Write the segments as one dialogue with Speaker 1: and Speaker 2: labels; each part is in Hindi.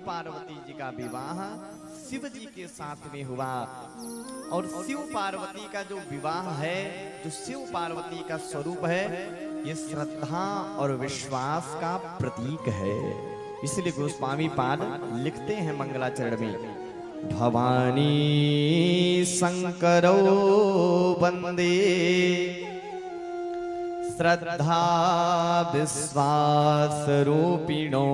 Speaker 1: पार्वती जी का विवाह शिव जी के साथ में हुआ। और शिव पार्वती का जो विवाह है, जो शिव पार्वती का स्वरूप है, ये श्रद्धा और विश्वास का प्रतीक है। इसलिए गोस्वामी पाद लिखते हैं मंगलाचरण में, भवानी शंकरो वंदे श्रद्धा विश्वास रूपिणो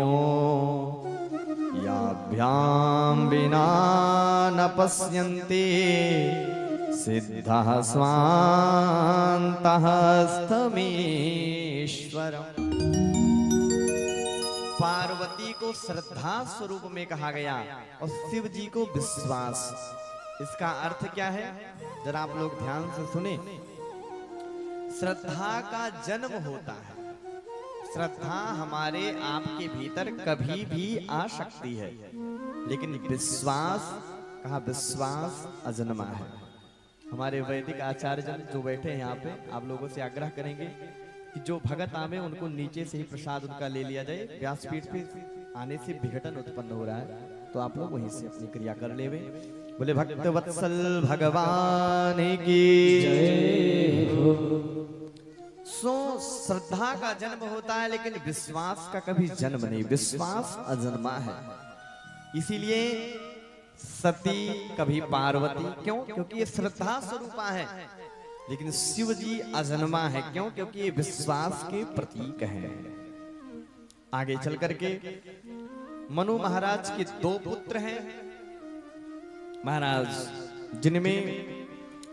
Speaker 1: याभ्याम विना न पश्यन्ते सिद्धः स्वान्तः स्थमेश्वरम्। पार्वती को श्रद्धा स्वरूप में कहा गया और शिव जी को विश्वास। इसका अर्थ क्या है, जरा आप लोग ध्यान से सुने। श्रद्धा का जन्म होता है। श्रद्धा हमारे आपके भीतर कभी भी आ सकती है, लेकिन विश्वास, कहा विश्वास अजन्मा है। हमारे वैदिक आचार्य जन जो बैठे हैं यहाँ पे, आप लोगों से आग्रह करेंगे कि जो भगत आवे उनको नीचे से ही प्रसाद उनका ले लिया जाए। व्यासपीठ पे आने से विघटन उत्पन्न हो रहा है, तो आप लोग वहीं से अपनी क्रिया कर लेवे। बोले भक्त वत्सल भगवान की जय हो। सो श्रद्धा का जन्म होता है, लेकिन विश्वास का कभी जन्म नहीं। विश्वास अजन्मा है। इसीलिए सती कभी पार्वती, क्यों? क्योंकि ये श्रद्धा स्वरूपा है। लेकिन शिव जी अजन्मा है, क्यों? क्योंकि ये विश्वास के प्रतीक हैं। आगे चल करके मनु महाराज के 2 पुत्र हैं महाराज, जिनमें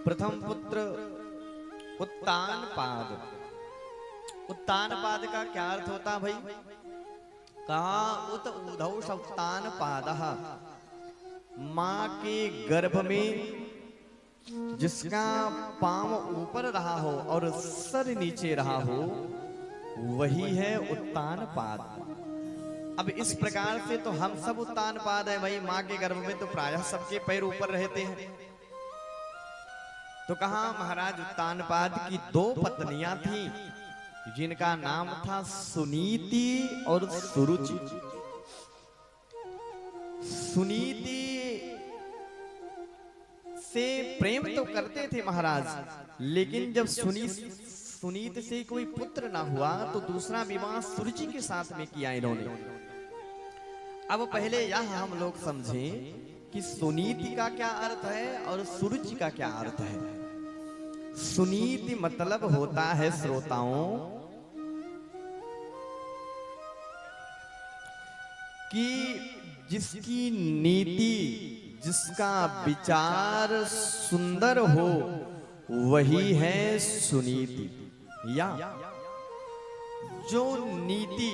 Speaker 1: प्रथम पुत्र उत्तानपाद। उत्तानपाद का क्या अर्थ होता भाई? कहा उत उधौ उत्तानपादः, मां के गर्भ में जिसका पांव ऊपर रहा हो और सर नीचे रहा हो, वही है उत्तानपाद। अब इस प्रकार से तो हम सब उत्तानपाद है भाई। मां के गर्भ में तो प्रायः सबके पैर ऊपर रहते हैं। तो कहा महाराज उत्तानपाद की 2 पत्नियां थीं, जिनका नाम था सुनीति और सुरुचि। सुनीति से प्रेम तो करते थे महाराज, लेकिन जब सुनीत से कोई पुत्र ना हुआ तो दूसरा विवाह सुरुचि के साथ में किया इन्होंने। अब पहले यह हम लोग समझें कि सुनीति का क्या अर्थ है और सुरुचि का क्या अर्थ है। सुनीति मतलब होता है श्रोताओं कि जिसकी नीति, जिसका विचार सुंदर हो, वही है सुनीति। या जो नीति,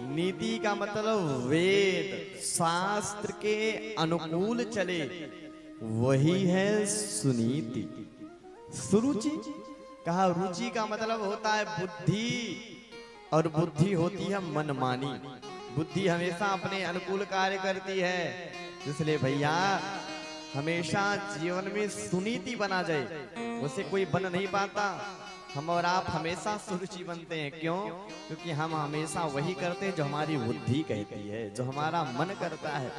Speaker 1: नीति का मतलब वेद शास्त्र के अनुकूल चले, वही है सुनीति। सुरुचि, कहा रुचि का मतलब होता है बुद्धि, और बुद्धि होती है मनमानी। बुद्धि हमेशा अपने अनुकूल कार्य करती है। इसलिए भैया हमेशा जीवन में सुनीति बना जाए, उसे कोई बन नहीं पाता। हम और आप हमेशा सुरुचि बनते हैं। क्यों? क्योंकि हम हमेशा वही करते हैं जो हमारी बुद्धि कहती है, जो हमारा मन करता है।